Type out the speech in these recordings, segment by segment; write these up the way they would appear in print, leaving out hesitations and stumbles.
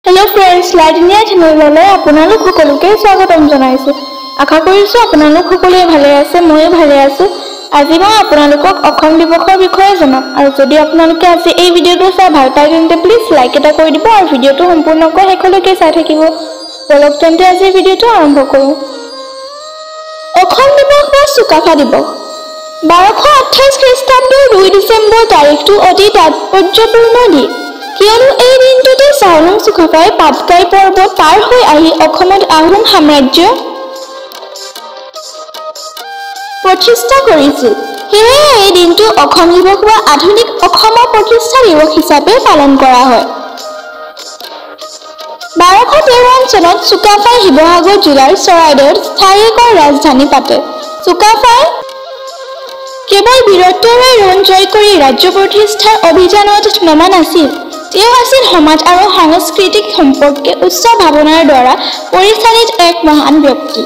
Hello friends, Lightning channel আপোনালোক সকলোকে স্বাগতম জনাইছো। আশা কৰিছো আপোনালোক সকলোৱে ভালে আছে, ময়ো ভালে আছো। আজি মই আপোনালোকক অসম দিৱসৰ বিষয়ে জনাম আৰু যদি আপোনালোকে আজি এই ভিডিঅটো চাই ভাল পায় তেন্তে প্লিজ লাইক এটা কৰি দিব আৰু ভিডিঅটো সম্পূৰ্ণকৈ শেষলৈকে চাই থাকিব। বলক তেন্তে আজি ভিডিঅটো আৰম্ভ কৰো। অসম দিৱস বা চুকাফা দিৱস 1228 খ্ৰীষ্টাব্দৰ 2 ডিচেম্বৰ তাৰিখটো অতি তাৎপৰ্যপূৰ্ণ দিন। কিয়নো এই দিনটোতে চাওলুং চুকাফাই পাটকাই পৰ্বত পাৰ হৈ আহি অসমত আহোম সাম্ৰাজ্য প্ৰতিষ্ঠা কৰিছিল। সেয়ে এই দিনটো অসম দিৱস বা আধুনিক অসমৰ প্ৰতিষ্ঠা দিৱস হিচাপে পালন কৰা হয়। 1253 চনত চুকাফাই শিৱসাগৰ জিলাৰ চৰাইদেউত স্থায়ীকৈ ৰাজধানী পাতে। চুকাফাই কেৱল বীৰত্বৰে ৰণ জয় কৰি ৰাজ্য প্ৰতিষ্ঠাৰ অভিযানত নমা নাছিল। তেওঁ আছিল সমাজ আৰু সাংস্কৃতিক সম্পৰ্কে উচ্চ ভাৱনাৰ দ্বাৰা পৰিচালিত এক মহান ব্যক্তি।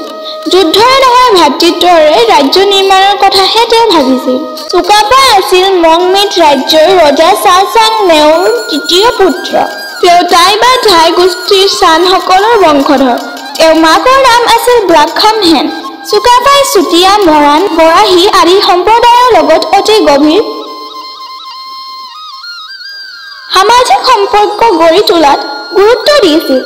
যুদ্ধৰে নহয় ভাতৃত্বৰে ৰাজ্য নিৰ্মাণৰ কথাহে তেওঁ ভাবিছিল। চুকাফা আছিল মংমিত ৰাজ্যৰ ৰজা চাচাং নেওৰ তৃতীয় পুত্ৰ। তেওঁ টাই বা ঠাই গোষ্ঠীৰ চানসকলৰ বংশধৰ। তেওঁৰ মাকৰ নাম আছিল ব্লাকখাম হেন। চুকাফাই চুতীয়া, মৰাণ, বৰাহী আদি সম্প্ৰদায়ৰ লগত অতি গভীৰ সামাজিক সম্পৰ্ক গঢ়ি তোলাত গুৰুত্ব দিছিল।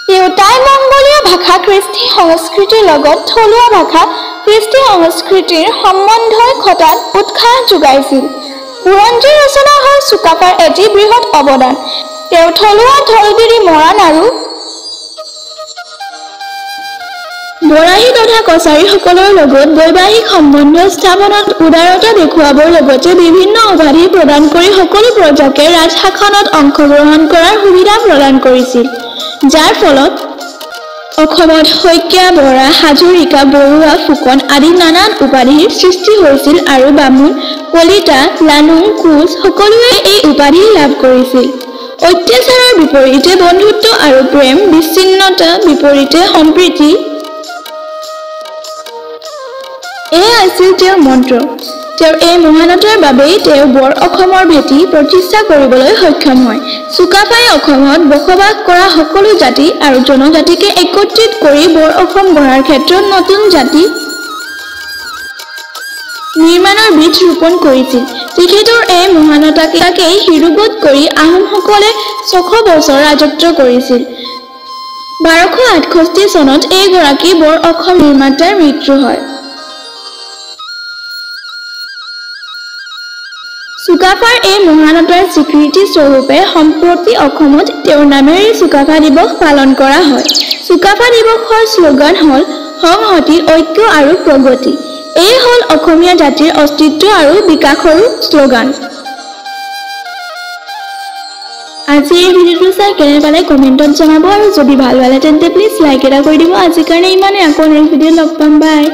তেওঁ টাই মংগোলীয় ভাষা কৃষ্টি সংস্কৃতিৰ লগত থলুৱা ভাষা কৃষ্টি সংস্কৃতিৰ সম্বন্ধই ঘটাত উৎসাহ যোগাইছিল। বুৰঞ্জী ৰচনা হয় চুকাফাৰ এটি বৃহৎ অৱদান। তেওঁ থলুৱা ঢলবিৰি, মৰাণ আৰু বৰাহী তথা কছাৰীসকলৰ লগত বৈবাহিক সম্বন্ধ স্থাপনত উদাৰতা দেখুৱাবৰ লগতে বিভিন্ন উপাধি প্ৰদান কৰি সকলো প্ৰজাকে ৰাজশাসনত অংশগ্ৰহণ কৰাৰ সুবিধা প্ৰদান কৰিছিল। যাৰ ফলত অসমত শইকীয়া, বৰা, হাজৰিকা, বৰুৱা, ফুকন আদি নানান উপাধিৰ সৃষ্টি হৈছিল আৰু বামুণ, কলিতা, লানুং, কোচ সকলোৱে এই উপাধি লাভ কৰিছিল। অত্যাচাৰৰ বিপৰীতে বন্ধুত্ব আৰু প্ৰেম, বিচ্ছিন্নতা বিপৰীতে সম্প্ৰীতি এয়া আছিল তেওঁৰ মন্ত্ৰ। তেওঁৰ এই মহানতাৰ বাবেই তেওঁ বৰ অসমৰ ভেটি প্ৰতিষ্ঠা কৰিবলৈ সক্ষম হয়। চুকাফাই অসমত বসবাস কৰা সকলো জাতি আৰু জনজাতিকে একত্ৰিত কৰি বৰ অসম গঢ়াৰ ক্ষেত্ৰত নতুন জাতি নিৰ্মাণৰ বীজ ৰোপণ কৰিছিল। তেখেতৰ এই মহানতাকেই শিৰোগত কৰি আহোমসকলে 600 বছৰ ৰাজত্ব কৰিছিল। 1268 চনত এইগৰাকী বৰ অসম নিৰ্মাতাৰ মৃত্যু হয়। চুকাফাৰ এই মহানতাৰ স্বীকৃতি স্বৰূপে সম্প্ৰতি অসমত তেওঁৰ নামেৰে চুকাফা দিৱস পালন কৰা হয়। চুকাফা দিৱসৰ শ্লোগান হ'ল সংহতি, ঐক্য আৰু প্ৰগতি। এই হ'ল অসমীয়া জাতিৰ অস্তিত্ব আৰু বিকাশৰো শ্লোগান। আজি এই ভিডিঅ'টো চাই কেনে পালে কমেণ্টত জনাব আৰু যদি ভাল পালে তেন্তে প্লিজ লাইক এটা কৰি দিব। আজিৰ কাৰণে ইমানে, আকৌ নেক্সট ভিডিঅ'ত লগ পাম। বাই।